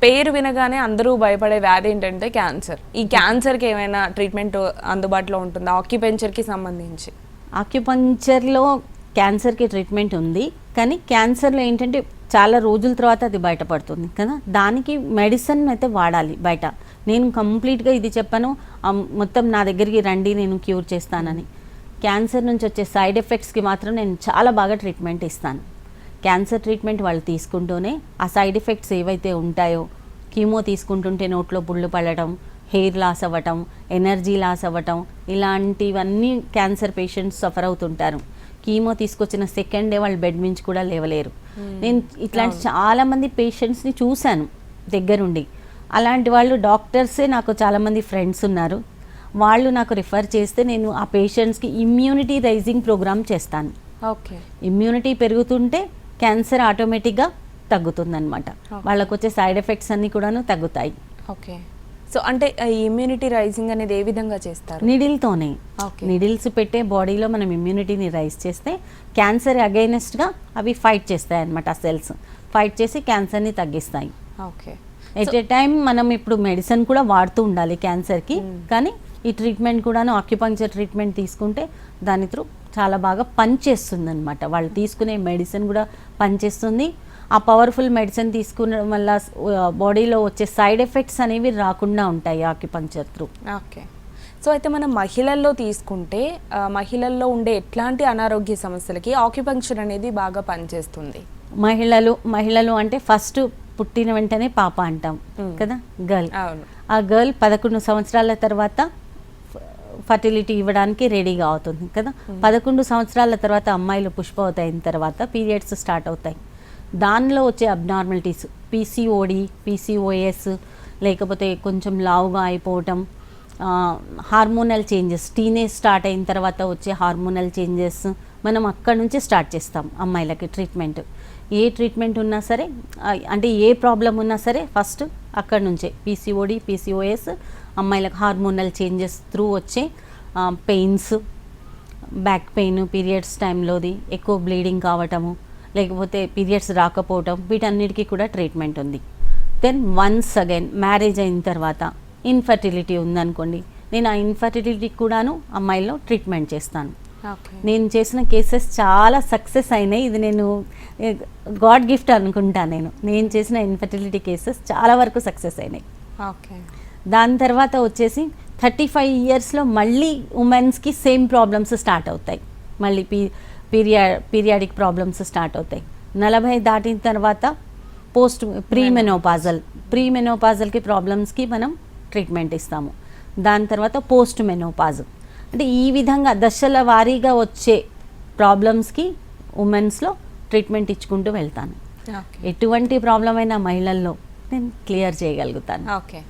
పేరు వినగానే అందరూ భయపడే వ్యాధి ఏంటంటే క్యాన్సర్. ఈ క్యాన్సర్కి ఏమైనా ట్రీట్మెంట్ అందుబాటులో ఉంటుందా ఆక్యుపెంచర్కి సంబంధించి? ఆక్యుపంక్చర్లో క్యాన్సర్కి ట్రీట్మెంట్ ఉంది, కానీ క్యాన్సర్లో ఏంటంటే చాలా రోజుల తర్వాత అది బయటపడుతుంది కదా, దానికి మెడిసిన్ అయితే వాడాలి బయట. నేను కంప్లీట్గా ఇది చెప్పాను, మొత్తం నా దగ్గరికి రండి నేను క్యూర్ చేస్తానని. క్యాన్సర్ నుంచి వచ్చే సైడ్ ఎఫెక్ట్స్కి మాత్రం నేను చాలా బాగా ట్రీట్మెంట్ ఇస్తాను. క్యాన్సర్ ట్రీట్మెంట్ వాళ్ళు తీసుకుంటూనే ఆ సైడ్ ఎఫెక్ట్స్ ఏవైతే ఉంటాయో, కీమో తీసుకుంటుంటే నోట్లో పుళ్ళు పడటం, హెయిర్ లాస్ అవ్వటం, ఎనర్జీ లాస్ అవ్వటం, ఇలాంటివన్నీ క్యాన్సర్ పేషెంట్స్ సఫర్ అవుతుంటారు. కీమో తీసుకొచ్చిన సెకండ్ డే వాళ్ళు బెడ్ నుంచి కూడా లేవలేరు. నేను ఇట్లాంటి చాలామంది పేషెంట్స్ని చూశాను దగ్గరుండి. అలాంటి వాళ్ళు డాక్టర్సే నాకు చాలామంది ఫ్రెండ్స్ ఉన్నారు. వాళ్ళు నాకు రిఫర్ చేస్తే నేను ఆ పేషెంట్స్కి ఇమ్యూనిటీ రైజింగ్ ప్రోగ్రామ్ చేస్తాను. ఓకే, ఇమ్యూనిటీ పెరుగుతుంటే క్యాన్సర్ ఆటోమేటిక్గా తగ్గుతుందన్నమాట. వాళ్ళకు వచ్చే సైడ్ ఎఫెక్ట్స్ అన్నీ కూడాను తగ్గుతాయి. ఓకే, సో అంటే ఇమ్యూనిటీ రైజింగ్ అనేది ఏ విధంగా చేస్తారు? నీడిల్తోనే. నీడిల్స్ పెట్టే బాడీలో మనం ఇమ్యూనిటీని రైజ్ చేస్తే క్యాన్సర్ అగైనెస్ట్గా అవి ఫైట్ చేస్తాయి అన్నమాట. ఆ సెల్స్ ఫైట్ చేసి క్యాన్సర్ని తగ్గిస్తాయి. ఓకే, ఎట్ ఏ టైం మనం ఇప్పుడు మెడిసిన్ కూడా వాడుతూ ఉండాలి క్యాన్సర్కి, కానీ ఈ ట్రీట్మెంట్ కూడాను ఆక్యుపంక్చర్ ట్రీట్మెంట్ తీసుకుంటే దాని త్రూ చాలా బాగా పనిచేస్తుంది అనమాట. వాళ్ళు తీసుకునే మెడిసిన్ కూడా పనిచేస్తుంది. ఆ పవర్ఫుల్ మెడిసిన్ తీసుకునడం వల్ల బాడీలో వచ్చే సైడ్ ఎఫెక్ట్స్ అనేవి రాకుండా ఉంటాయి ఆక్యుపంక్చర్ త్రూ. ఓకే, సో అయితే మనం మహిళల్లో తీసుకుంటే మహిళల్లో ఉండే ఎట్లాంటి అనారోగ్య సమస్యలకి ఆక్యుపంక్చర్ అనేది బాగా పనిచేస్తుంది? మహిళలు అంటే ఫస్ట్ పుట్టిన వెంటనే పాప అంటాం కదా, గర్ల్. ఆ గర్ల్ 11 సంవత్సరాల తర్వాత ఫర్టిలిటీ ఇవ్వడానికి రెడీగా అవుతుంది కదా. 11 సంవత్సరాల తర్వాత అమ్మాయిలు పుష్పవతి అయిన తర్వాత పీరియడ్స్ స్టార్ట్ అవుతాయి. దానిలో వచ్చే అబ్నార్మాలిటీస్ పీసీఓడి, పీసీఓఎస్, లేకపోతే కొంచెం లావుగా అయిపోవటం, హార్మోనల్ చేంజెస్, టీనేజ్ స్టార్ట్ అయిన తర్వాత వచ్చే హార్మోనల్ చేంజెస్, మనం అక్కడి నుంచి స్టార్ట్ చేస్తాం అమ్మాయిలకి ట్రీట్మెంట్. ఏ ట్రీట్మెంట్ ఉన్నా సరే, అంటే ఏ ప్రాబ్లం ఉన్నా సరే ఫస్ట్ అక్కడి నుంచే పీసీఓడి, పీసీఓఎస్, అమ్మాయిలకు హార్మోనల్ చేంజెస్ త్రూ వచ్చే పెయిన్స్, బ్యాక్ పెయిన్, పీరియడ్స్ టైంలోది ఎక్కువ బ్లీడింగ్ కావటము, లేకపోతే పీరియడ్స్ రాకపోవటం, వీటన్నిటికీ కూడా ట్రీట్మెంట్ ఉంది. దెన్ వన్స్ అగైన్ మ్యారేజ్ అయిన తర్వాత ఇన్ఫర్టిలిటీ ఉందనుకోండి, నేను ఆ ఇన్ఫర్టిలిటీకి కూడాను అమ్మాయిల్లో ట్రీట్మెంట్ చేస్తాను. నేను చేసిన కేసెస్ చాలా సక్సెస్ అయినాయి. ఇది నేను గాడ్ గిఫ్ట్ అనుకుంటా. నేను చేసిన ఇన్ఫర్టిలిటీ కేసెస్ చాలా వరకు సక్సెస్ అయినాయి. ఓకే, దాని తర్వాత వచ్చేసి 35 ఇయర్స్లో మళ్ళీ ఉమెన్స్కి సేమ్ ప్రాబ్లమ్స్ స్టార్ట్ అవుతాయి. మళ్ళీ పీరియాడిక్ ప్రాబ్లమ్స్ స్టార్ట్ అవుతాయి. 40 దాటిన తర్వాత ప్రీ మెనోపాజల్కి ప్రాబ్లమ్స్కి మనం ట్రీట్మెంట్ ఇస్తాము. దాని తర్వాత పోస్ట్ మెనోపాజ్, అంటే ఈ విధంగా దశల వారీగా వచ్చే ప్రాబ్లమ్స్కి ఉమెన్స్లో ట్రీట్మెంట్ ఇచ్చుకుంటూ వెళ్తాను. ఎటువంటి ప్రాబ్లం అయినా మహిళల్లో నేను క్లియర్ చేయగలుగుతాను. ఓకే.